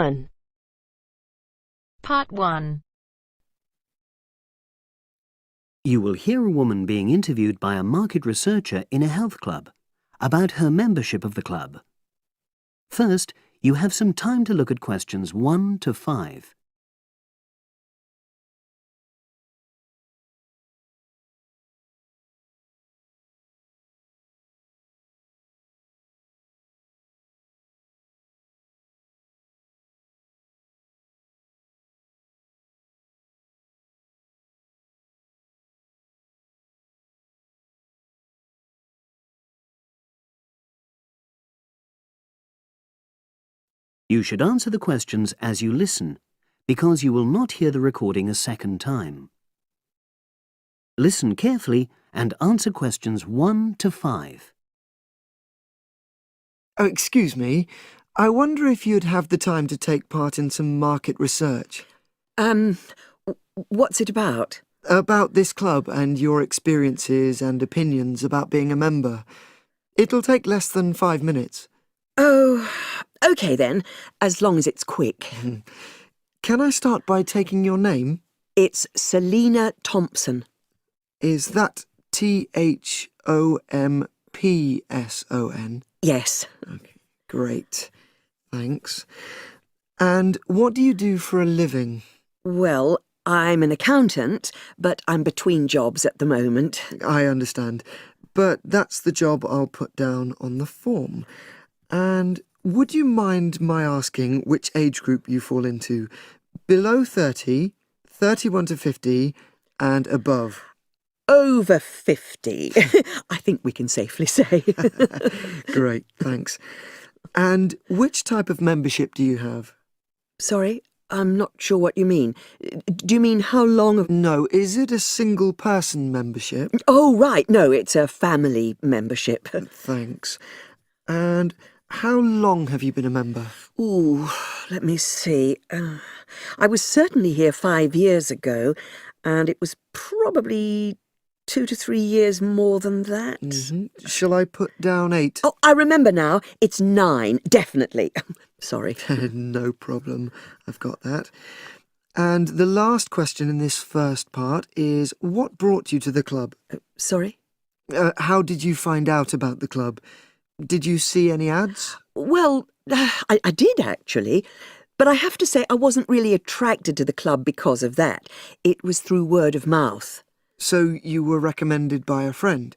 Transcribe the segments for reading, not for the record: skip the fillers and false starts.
1. Part 1. You will hear a woman being interviewed by a market researcher in a health club about her membership of the club. First, you have some time to look at questions 1 to 5. You should answer the questions as you listen, because you will not hear the recording a second time. Listen carefully and answer questions 1 to 5. Oh, excuse me. I wonder if you'd have the time to take part in some market research. What's it about? About this club and your experiences and opinions about being a member. It'll take less than 5 minutes. Oh, OK then, as long as it's quick. Can I start by taking your name? It's Selina Thompson. Is that Thompson? Yes. Okay, great. Thanks. And what do you do for a living? Well, I'm an accountant, but I'm between jobs at the moment. I understand. But that's the job I'll put down on the form. And would you mind my asking which age group you fall into? Below 30, 31 to 50, and above? Over 50, I think we can safely say. Great, thanks. And which type of membership do you have? Sorry, I'm not sure what you mean. Do you mean how long of... No, is it a single-person membership? Oh, right, no, it's a family membership. Thanks. And how long have you been a member? Ooh, let me see. I was certainly here 5 years ago, and it was probably 2 to 3 years more than that. Shall I put down 8? Oh, I remember now. It's 9, definitely. Sorry. No problem. I've got that. And the last question in this first part is, what brought you to the club? Sorry? How did you find out about the club? Did you see any ads? Well, I did actually, but I have to say I wasn't really attracted to the club because of that. It was through word of mouth. So you were recommended by a friend?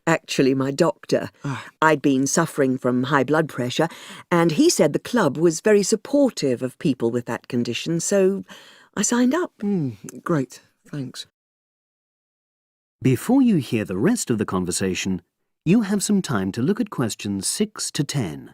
Actually, my doctor. I'd been suffering from high blood pressure, and he said the club was very supportive of people with that condition, so I signed up. Great, thanks. Before you hear the rest of the conversation, you have some time to look at questions 6 to 10.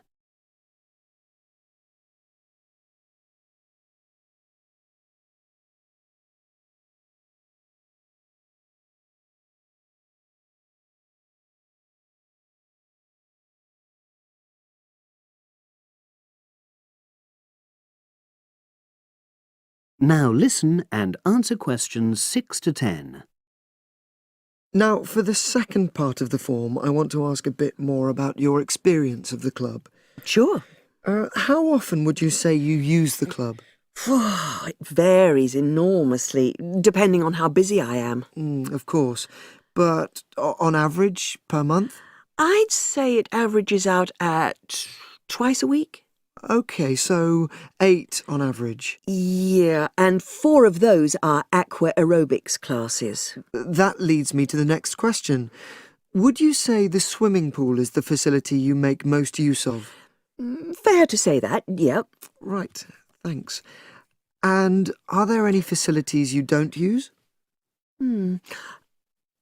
Now listen and answer questions 6 to 10. Now, for the second part of the form, I want to ask a bit more about your experience of the club. Sure. How often would you say you use the club? It varies enormously, depending on how busy I am. Of course. But on average, per month? I'd say it averages out at twice a week. OK, so 8 on average. Yeah, and 4 of those are aqua aerobics classes. That leads me to the next question. Would you say the swimming pool is the facility you make most use of? Fair to say that, yep. Right, thanks. And are there any facilities you don't use?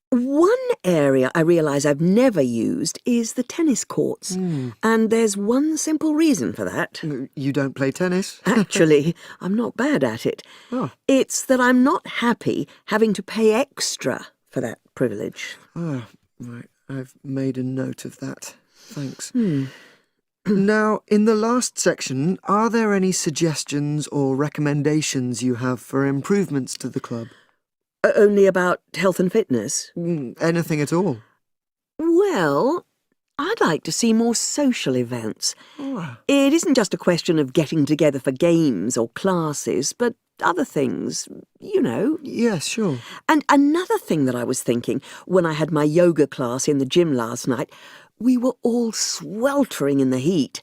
One area I realise I've never used is the tennis courts. And there's one simple reason for that. You don't play tennis? Actually, I'm not bad at it. Oh. It's that I'm not happy having to pay extra for that privilege. Right. I've made a note of that. Thanks. Now, in the last section, are there any suggestions or recommendations you have for improvements to the club? Only about health and fitness? Anything at all? Well, I'd like to see more social events. Oh, It isn't just a question of getting together for games or classes, but other things, you know. yes, sure. And another thing that I was thinking when I had my yoga class in the gym last night, we were all sweltering in the heat,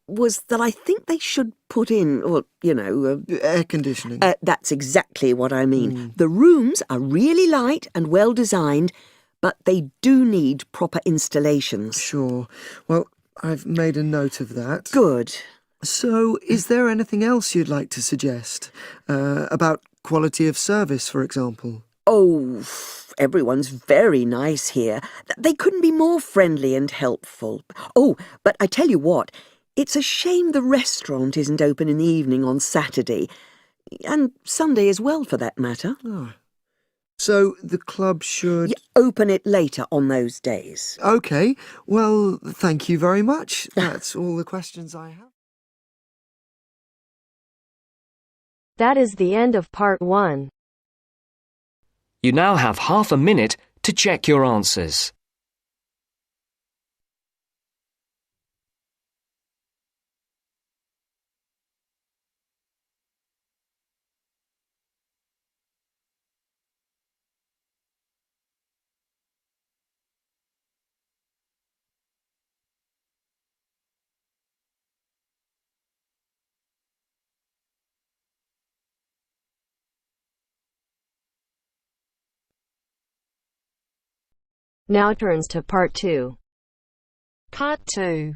was that I think they should put in, or, you know... Air conditioning. That's exactly what I mean. The rooms are really light and well designed, but they do need proper installations. Sure. Well, I've made a note of that. Good. So, is there anything else you'd like to suggest? About quality of service, for example? Oh, everyone's very nice here. They couldn't be more friendly and helpful. Oh, but I tell you what, it's a shame the restaurant isn't open in the evening on Saturday, and Sunday as well, for that matter. Oh. So, the club should... You open it later on those days. OK. Well, thank you very much. That's all the questions I have. That is the end of part 1. You now have half a minute to check your answers. Now turns to part 2. Part 2.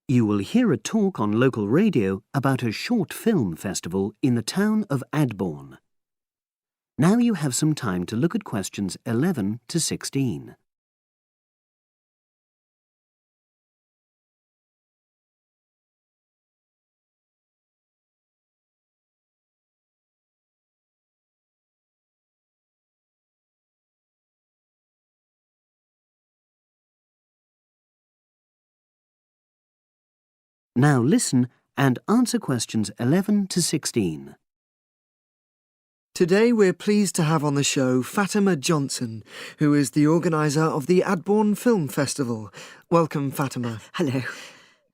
You will hear a talk on local radio about a short film festival in the town of Adborn. Now you have some time to look at questions 11 to 16. Now listen and answer questions 11 to 16. Today we're pleased to have on the show Fatima Johnson, who is the organiser of the Adborn Film Festival. Welcome, Fatima. Hello.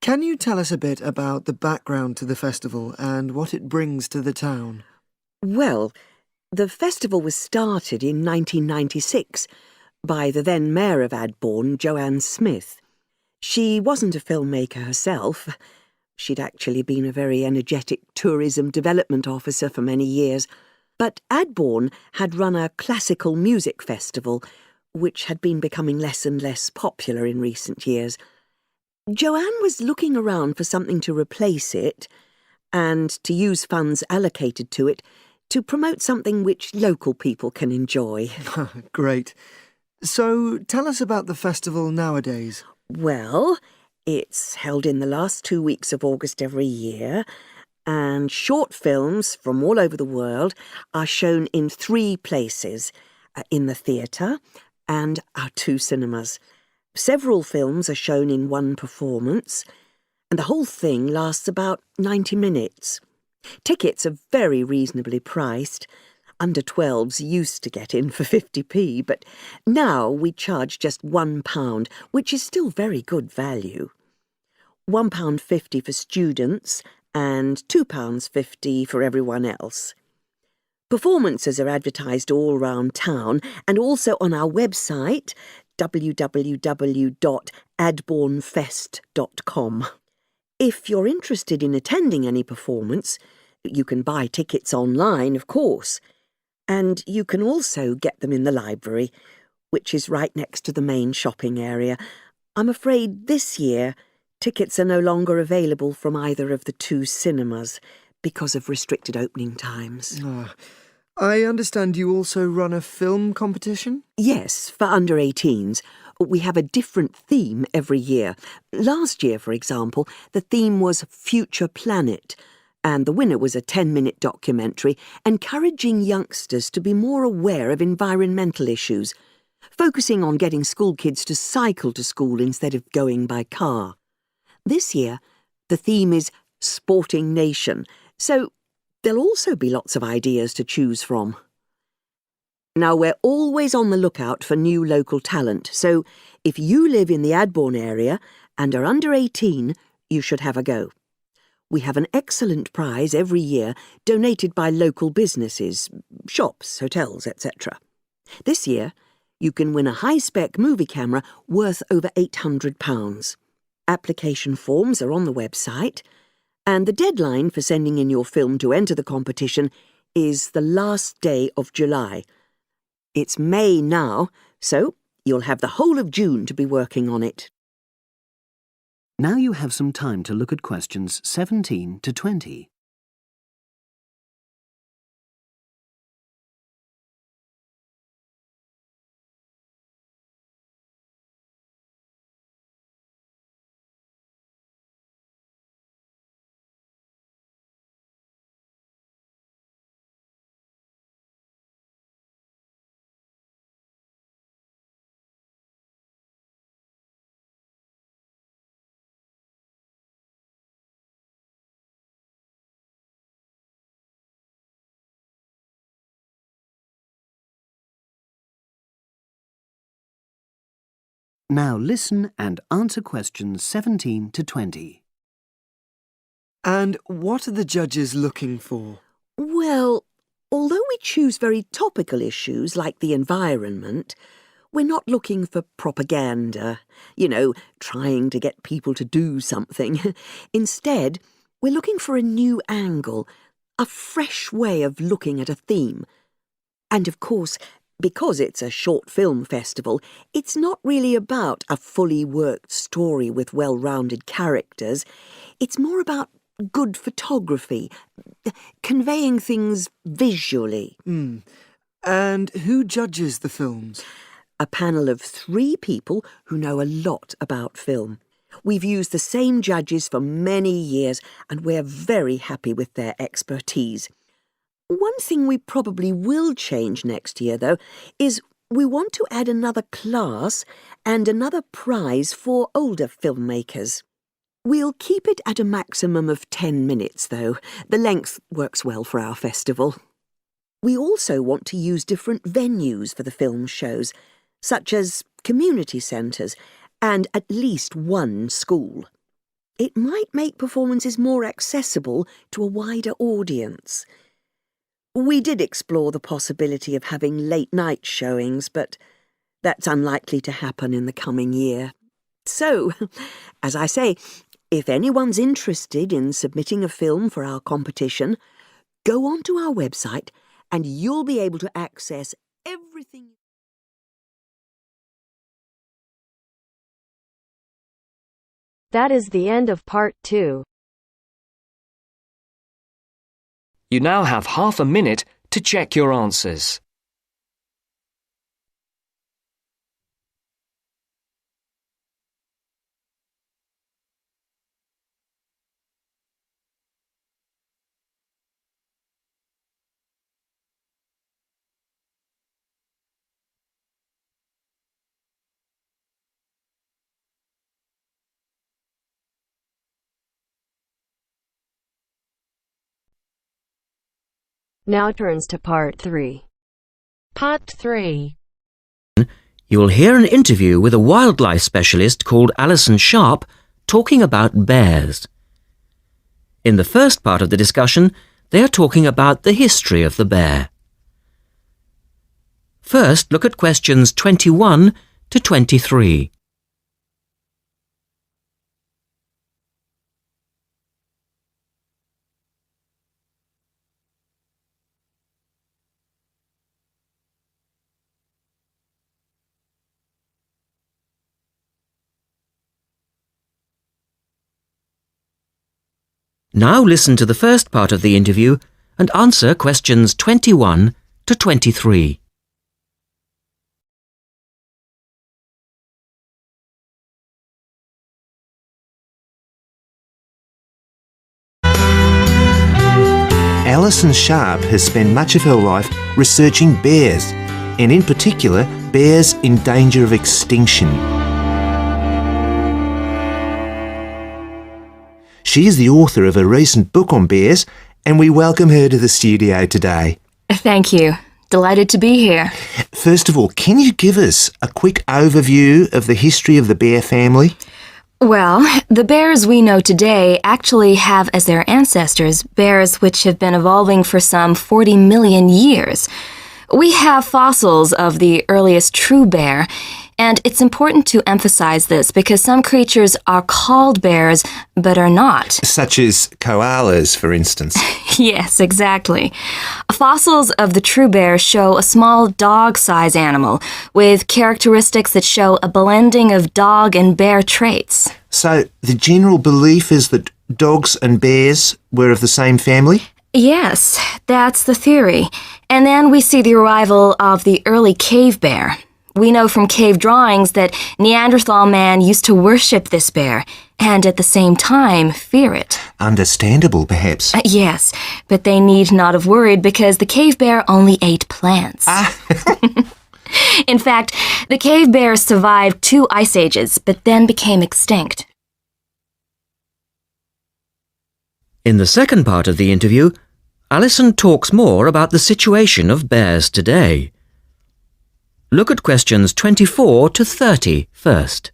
Can you tell us a bit about the background to the festival and what it brings to the town? Well, the festival was started in 1996 by the then Mayor of Adborn, Joanne Smith. She wasn't a filmmaker herself. She'd actually been a very energetic tourism development officer for many years. But Adborn had run a classical music festival, which had been becoming less and less popular in recent years. Joanne was looking around for something to replace it, and to use funds allocated to it to promote something which local people can enjoy. Great. So tell us about the festival nowadays. Well, it's held in the last 2 weeks of August every year, and short films from all over the world are shown in 3 places, in the theatre and our 2 cinemas. Several films are shown in one performance, and the whole thing lasts about 90 minutes. Tickets are very reasonably priced. Under 12s used to get in for 50p, but now we charge just £1, which is still very good value. £1.50 for students and £2.50 for everyone else. Performances are advertised all round town and also on our website, www.adbornfest.com. If you're interested in attending any performance, you can buy tickets online, of course. And you can also get them in the library, which is right next to the main shopping area. I'm afraid this year tickets are no longer available from either of the 2 cinemas because of restricted opening times. I understand you also run a film competition? Yes, for under 18s. We have a different theme every year. Last year, for example, the theme was Future Planet, and the winner was a 10-minute documentary encouraging youngsters to be more aware of environmental issues, focusing on getting school kids to cycle to school instead of going by car. This year, the theme is Sporting Nation, so there'll also be lots of ideas to choose from. Now, we're always on the lookout for new local talent, so if you live in the Adbourne area and are under 18, you should have a go. We have an excellent prize every year donated by local businesses, shops, hotels, etc. This year, you can win a high-spec movie camera worth over £800. Application forms are on the website, and the deadline for sending in your film to enter the competition is the last day of July. It's May now, so you'll have the whole of June to be working on it. Now you have some time to look at questions 17 to 20. Now listen and answer questions 17 to 20. And what are the judges looking for? Well, although we choose very topical issues like the environment, we're not looking for propaganda, trying to get people to do something. Instead, we're looking for a new angle, a fresh way of looking at a theme. And of course, because it's a short film festival, it's not really about a fully worked story with well-rounded characters. It's more about good photography, conveying things visually. And who judges the films? A panel of 3 people who know a lot about film. We've used the same judges for many years, and we're very happy with their expertise. One thing we probably will change next year, though, is we want to add another class and another prize for older filmmakers. We'll keep it at a maximum of 10 minutes, though. The length works well for our festival. We also want to use different venues for the film shows, such as community centres and at least one school. It might make performances more accessible to a wider audience. We did explore the possibility of having late-night showings, but that's unlikely to happen in the coming year. So, as I say, if anyone's interested in submitting a film for our competition, go onto our website and you'll be able to access everything. That is the end of part 2. You now have half a minute to check your answers. Now turns to part 3. Part 3. You will hear an interview with a wildlife specialist called Alison Sharp talking about bears. In the first part of the discussion, they are talking about the history of the bear. First, look at questions 21 to 23. Now listen to the first part of the interview and answer questions 21 to 23. Alison Sharp has spent much of her life researching bears, and in particular, bears in danger of extinction. She is the author of a recent book on bears, and we welcome her to the studio today. Thank you. Delighted to be here. First of all, can you give us a quick overview of the history of the bear family? Well, the bears we know today actually have as their ancestors bears which have been evolving for some 40 million years. We have fossils of the earliest true bear, and it's important to emphasize this because some creatures are called bears but are not. Such as koalas, for instance. Yes, exactly. Fossils of the true bear show a small dog-size animal with characteristics that show a blending of dog and bear traits. So the general belief is that dogs and bears were of the same family? Yes, that's the theory. And then we see the arrival of the early cave bear. We know from cave drawings that Neanderthal man used to worship this bear and at the same time fear it. Understandable, perhaps. Yes, but they need not have worried because the cave bear only ate plants. In fact, the cave bear survived 2 ice ages, but then became extinct. In the second part of the interview, Alison talks more about the situation of bears today. Look at questions 24 to 30 first.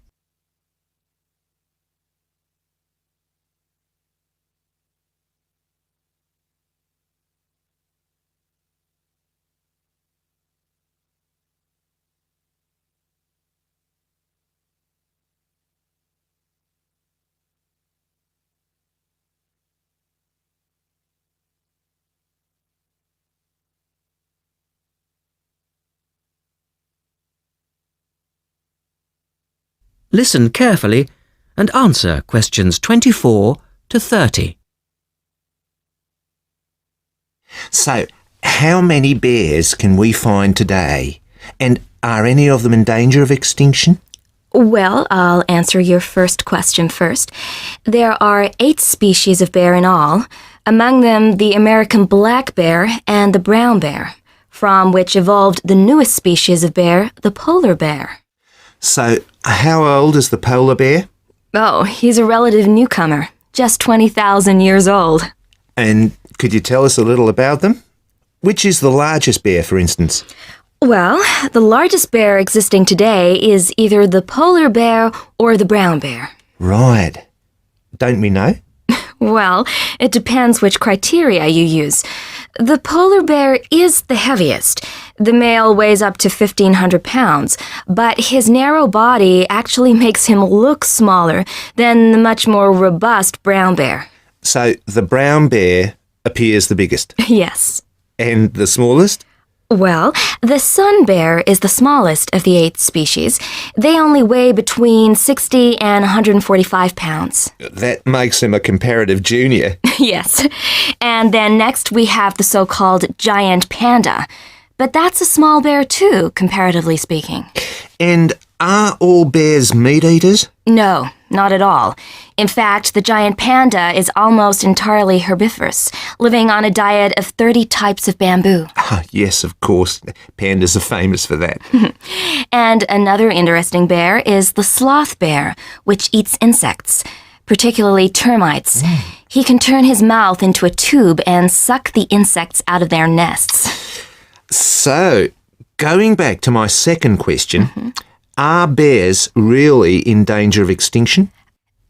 Listen carefully and answer questions 24 to 30. So, how many bears can we find today? And are any of them in danger of extinction? Well, I'll answer your first question first. There are 8 species of bear in all, among them the American black bear and the brown bear, from which evolved the newest species of bear, the polar bear. So, how old is the polar bear? Oh, he's a relative newcomer, just 20,000 years old. And could you tell us a little about them? Which is the largest bear, for instance? Well, the largest bear existing today is either the polar bear or the brown bear. Right. Don't we know? Well, it depends which criteria you use. The polar bear is the heaviest. The male weighs up to 1,500 pounds, but his narrow body actually makes him look smaller than the much more robust brown bear. So, the brown bear appears the biggest. Yes. And the smallest? Well, the sun bear is the smallest of the 8 species. They only weigh between 60 and 145 pounds. That makes him a comparative junior. Yes. And then next we have the so-called giant panda. But that's a small bear too, comparatively speaking. And are all bears meat eaters? No, not at all. In fact, the giant panda is almost entirely herbivorous, living on a diet of 30 types of bamboo. Ah, yes, of course. Pandas are famous for that. And another interesting bear is the sloth bear, which eats insects, particularly termites. He can turn his mouth into a tube and suck the insects out of their nests. So, going back to my second question, are bears really in danger of extinction?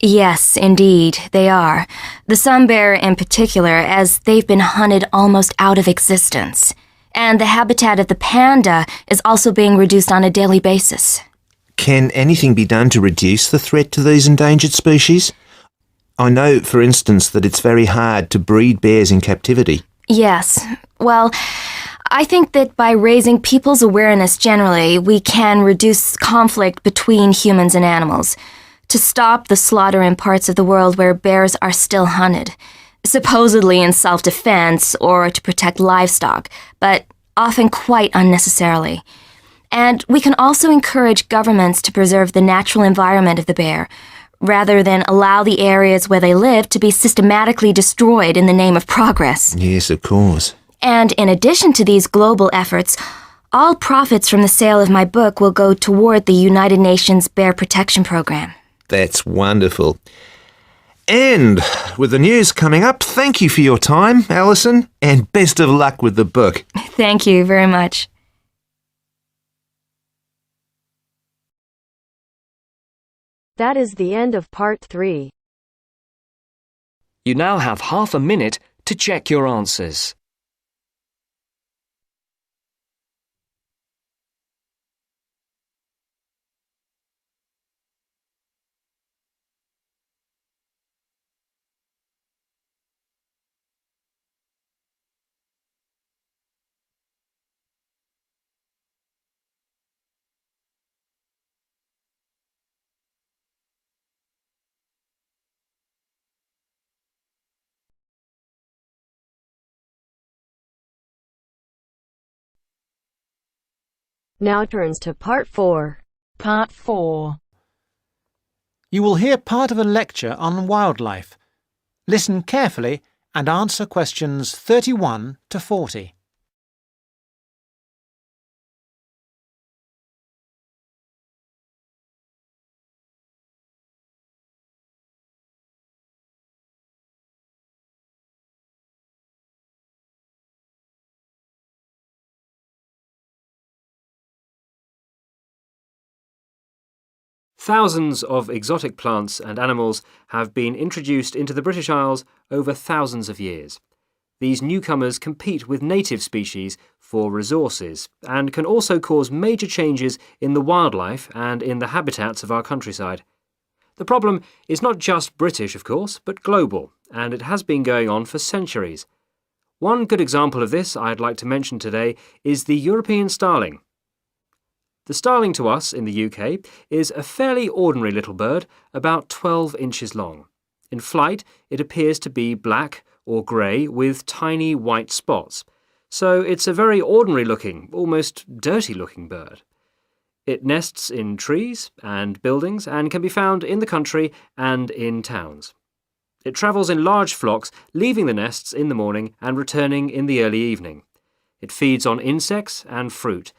Yes, indeed, they are. The sun bear in particular, as they've been hunted almost out of existence. And the habitat of the panda is also being reduced on a daily basis. Can anything be done to reduce the threat to these endangered species? I know, for instance, that it's very hard to breed bears in captivity. Yes. Well, I think that by raising people's awareness generally, we can reduce conflict between humans and animals, to stop the slaughter in parts of the world where bears are still hunted, supposedly in self-defense or to protect livestock, but often quite unnecessarily. And we can also encourage governments to preserve the natural environment of the bear, rather than allow the areas where they live to be systematically destroyed in the name of progress. Yes, of course. And in addition to these global efforts, all profits from the sale of my book will go toward the United Nations Bear Protection Program. That's wonderful. And with the news coming up, thank you for your time, Alison, and best of luck with the book. Thank you very much. That is the end of part 3. You now have half a minute to check your answers. Now turns to part 4. Part 4. You will hear part of a lecture on wildlife. Listen carefully and answer questions 31 to 40. Thousands of exotic plants and animals have been introduced into the British Isles over thousands of years. These newcomers compete with native species for resources and can also cause major changes in the wildlife and in the habitats of our countryside. The problem is not just British, of course, but global, and it has been going on for centuries. One good example of this I'd like to mention today is the European starling. The starling to us in the UK is a fairly ordinary little bird, about 12 inches long. In flight, it appears to be black or grey with tiny white spots. So it's a very ordinary-looking, almost dirty-looking bird. It nests in trees and buildings and can be found in the country and in towns. It travels in large flocks, leaving the nests in the morning and returning in the early evening. It feeds on insects and fruit.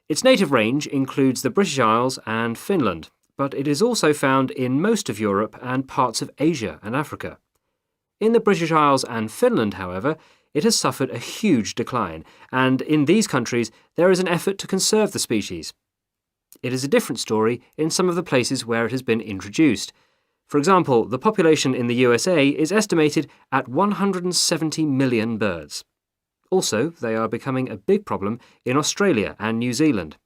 Its native range includes the British Isles and Finland, but it is also found in most of Europe and parts of Asia and Africa. In the British Isles and Finland, however, it has suffered a huge decline, and in these countries there is an effort to conserve the species. It is a different story in some of the places where it has been introduced. For example, the population in the USA is estimated at 170 million birds. Also, they are becoming a big problem in Australia and New Zealand.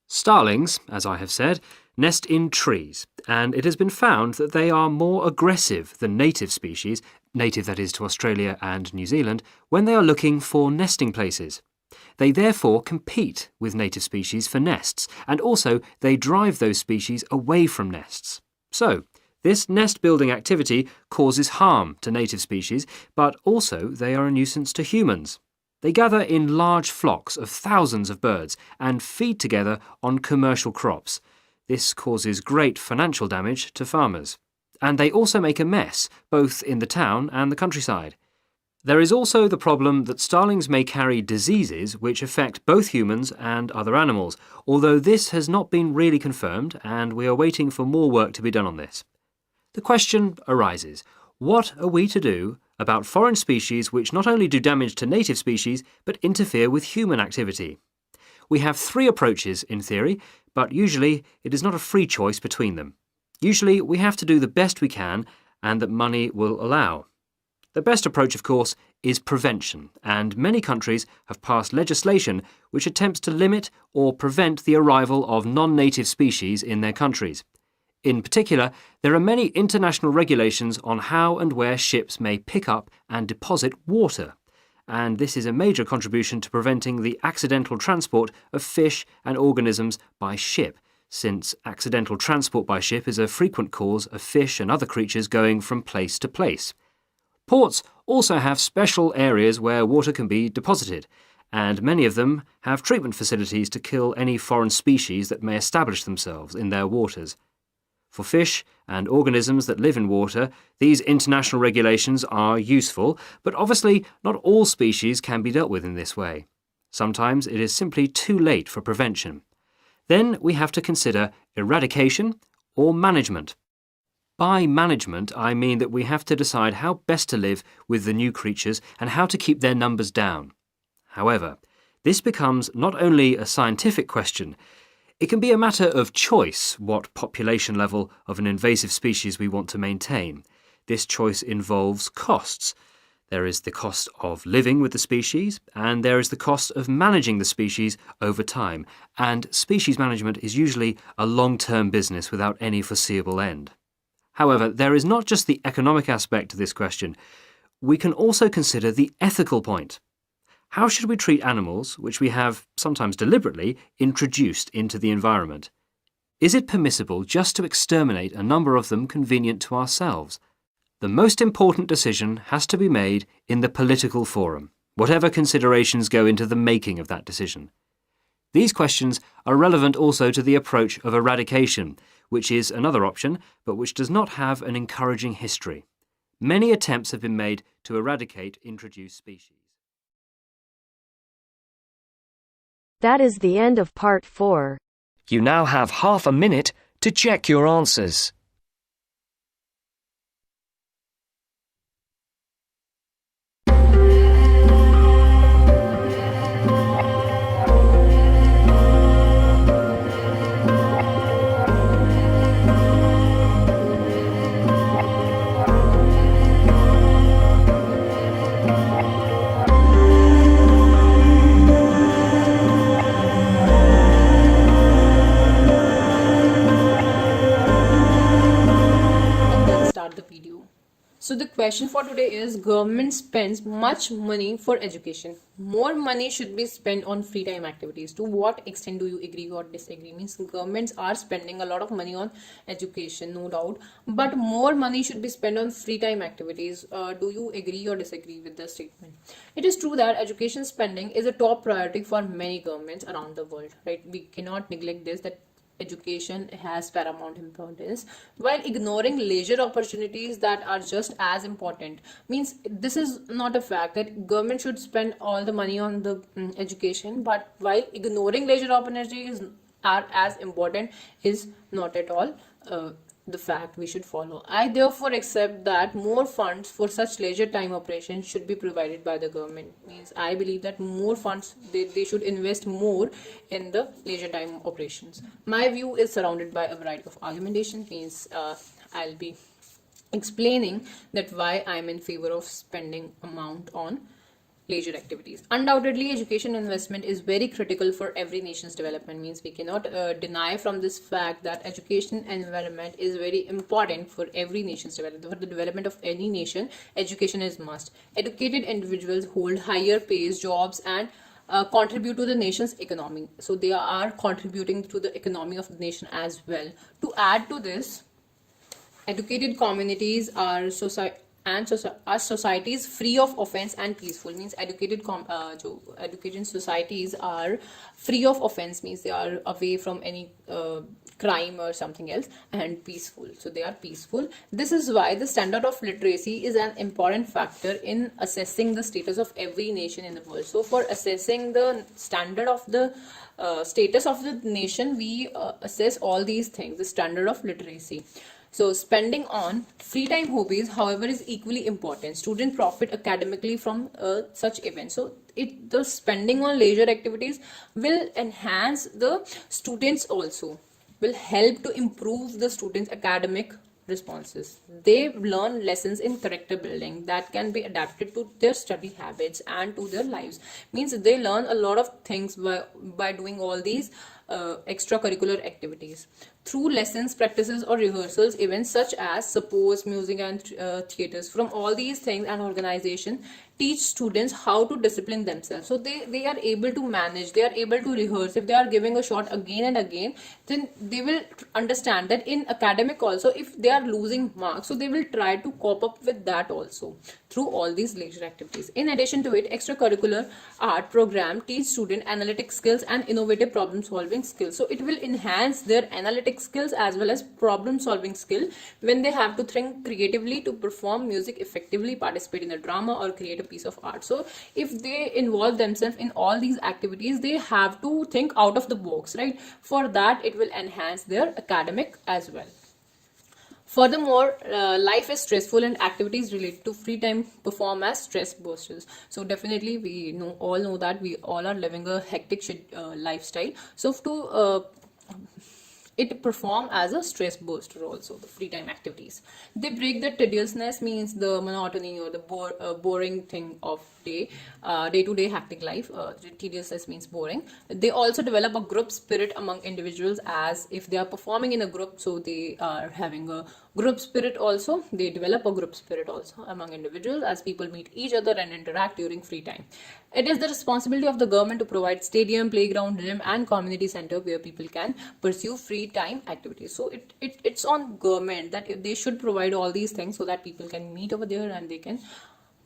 Starlings, as I have said, nest in trees, and it has been found that they are more aggressive than native species, native that is to Australia and New Zealand, when they are looking for nesting places. They therefore compete with native species for nests, and also they drive those species away from nests. So, this nest-building activity causes harm to native species, but also they are a nuisance to humans. They gather in large flocks of thousands of birds and feed together on commercial crops. This causes great financial damage to farmers. And they also make a mess, both in the town and the countryside. There is also the problem that starlings may carry diseases which affect both humans and other animals, although this has not been really confirmed and we are waiting for more work to be done on this. The question arises, what are we to do about foreign species which not only do damage to native species but interfere with human activity? We have 3 approaches in theory, but usually it is not a free choice between them. Usually we have to do the best we can and that money will allow. The best approach, of course, is prevention, and many countries have passed legislation which attempts to limit or prevent the arrival of non-native species in their countries. In particular, there are many international regulations on how and where ships may pick up and deposit water, and this is a major contribution to preventing the accidental transport of fish and organisms by ship, since accidental transport by ship is a frequent cause of fish and other creatures going from place to place. Ports also have special areas where water can be deposited, and many of them have treatment facilities to kill any foreign species that may establish themselves in their waters. For fish and organisms that live in water, these international regulations are useful, but obviously not all species can be dealt with in this way. Sometimes it is simply too late for prevention. Then we have to consider eradication or management. By management, I mean that we have to decide how best to live with the new creatures and how to keep their numbers down. However, this becomes not only a scientific question, it can be a matter of choice what population level of an invasive species we want to maintain. This choice involves costs. There is the cost of living with the species, and there is the cost of managing the species over time. And species management is usually a long-term business without any foreseeable end. However, there is not just the economic aspect to this question. We can also consider the ethical point. How should we treat animals which we have, sometimes deliberately, introduced into the environment? Is it permissible just to exterminate a number of them convenient to ourselves? The most important decision has to be made in the political forum, whatever considerations go into the making of that decision. These questions are relevant also to the approach of eradication, which is another option, but which does not have an encouraging history. Many attempts have been made to eradicate introduced species. That is the end of part 4. You now have half a minute to check your answers. So the question for today is, government spends much money for education. More money should be spent on free time activities. To what extent do you agree or disagree? Means governments are spending a lot of money on education, no doubt, but more money should be spent on free time activities. Do you agree or disagree with the statement? It is true that education spending is a top priority for many governments around the world, right? We cannot neglect this, that education has paramount importance, while ignoring leisure opportunities that are just as important. Means this is not a fact that government should spend all the money on the education, but while ignoring leisure opportunities are as important is not at all the fact we should follow. I therefore accept that more funds for such leisure time operations should be provided by the government. Means I believe that more funds, they should invest more in the leisure time operations. My view is surrounded by a variety of argumentation. Means I'll be explaining that why I'm in favor of spending amount on leisure activities. Undoubtedly, education investment is very critical for every nation's development. Means we cannot deny from this fact that education environment is very important for every nation's development. For the development of any nation, education is must. Educated individuals hold higher pays, jobs, and contribute to the nation's economy. So they are contributing to the economy of the nation as well. To add to this, educated communities are societies free of offense and peaceful. Means educated societies are free of offense, means they are away from any crime or something else, and peaceful, so they are peaceful. This is why the standard of literacy is an important factor in assessing the status of every nation in the world. So for assessing the standard of the status of the nation, we assess all these things, the standard of literacy. So spending on free time hobbies, however, is equally important. Students profit academically from such events. So the spending on leisure activities will enhance the students also, will help to improve the students' academic responses. They learn lessons in character building that can be adapted to their study habits and to their lives. Means they learn a lot of things by doing all these extracurricular activities. Through lessons, practices, or rehearsals, events such as sports, music, and theaters, from all these things, and organization teach students how to discipline themselves. So they are able to manage, they are able to rehearse. If they are giving a shot again and again, then they will understand that in academic also, if they are losing marks, so they will try to cope up with that also through all these leisure activities. In addition to it, extracurricular art program teach student analytic skills and innovative problem solving skills. So it will enhance their analytic skills as well as problem solving skill when they have to think creatively to perform music effectively, participate in a drama, or create a piece of art. So if they involve themselves in all these activities, they have to think out of the box, right? For that, it will enhance their academic as well. Furthermore, life is stressful and activities related to free time perform as stress boosters. So definitely we all know that we all are living a hectic lifestyle. So it perform as a stress booster also, the free time activities. They break the tediousness, means the monotony or the boring thing of day-to-day hectic life. Tediousness means boring. They also develop a group spirit among individuals, as if they are performing in a group, so they are having a group spirit also. They develop a group spirit also among individuals as people meet each other and interact during free time. It is the responsibility of the government to provide stadium, playground, gym and community center where people can pursue free time activities. So it's on government that if they should provide all these things so that people can meet over there and they can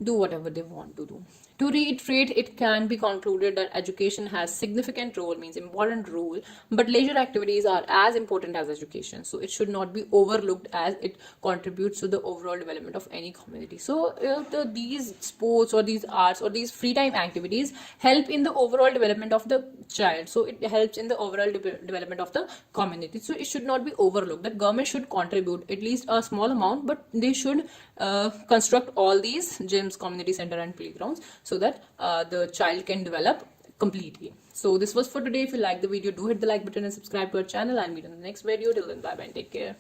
do whatever they want to do. To reiterate, it can be concluded that education has significant role, means important role, but leisure activities are as important as education. So it should not be overlooked as it contributes to the overall development of any community. So these sports or these arts or these free time activities help in the overall development of the child. So it helps in the overall development of the community. So it should not be overlooked. The government should contribute at least a small amount, but they should construct all these gyms, community center and playgrounds so that the child can develop completely. So this was for today. If you like the video, do hit the like button and subscribe to our channel, and meet in the next video. Till then, bye bye and take care.